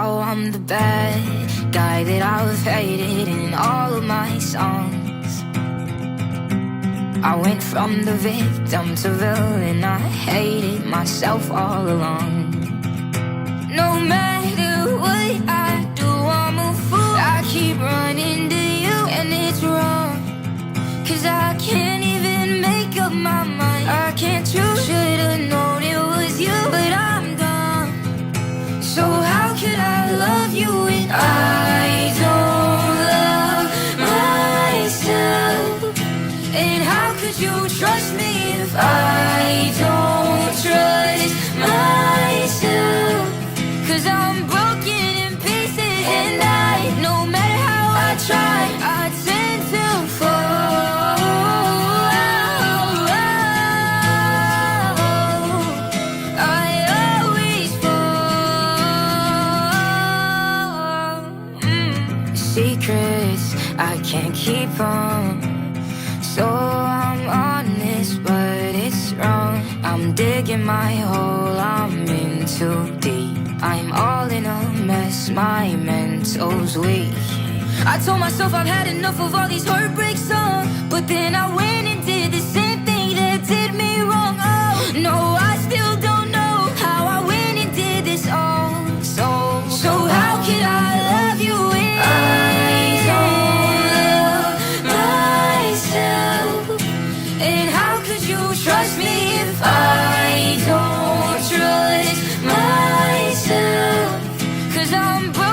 how I'm the bad guy that I've hated in all of my songs. I went from the victim to villain. I hated myself all along. No matter what I do, I'm a fool. I keep running to you, and it's wrong, 'cause I can't even make up my mind. I can't choose. Should've known it was you, but I'm gone. So how could I love you when I don't love myself? And how could you trust me if I don't trust myself? 'Cause I'm broken in pieces, and no matter how I try, I tend to fall. I always fall. Secrets, I can't keep them, so I'm honest, but it's wrong. I'm digging my hole, I'm in too deep. I'm all in a mess, my mental's weak. I told myself I've had enough of all these heartbreak songs, but then I went and did the same thing that did me wrong. Oh, no, I still don't know how I went and did this all. So how could I love you when I don't love myself? And how could you trust me if I don't trust myself? 'Cause I'm broken.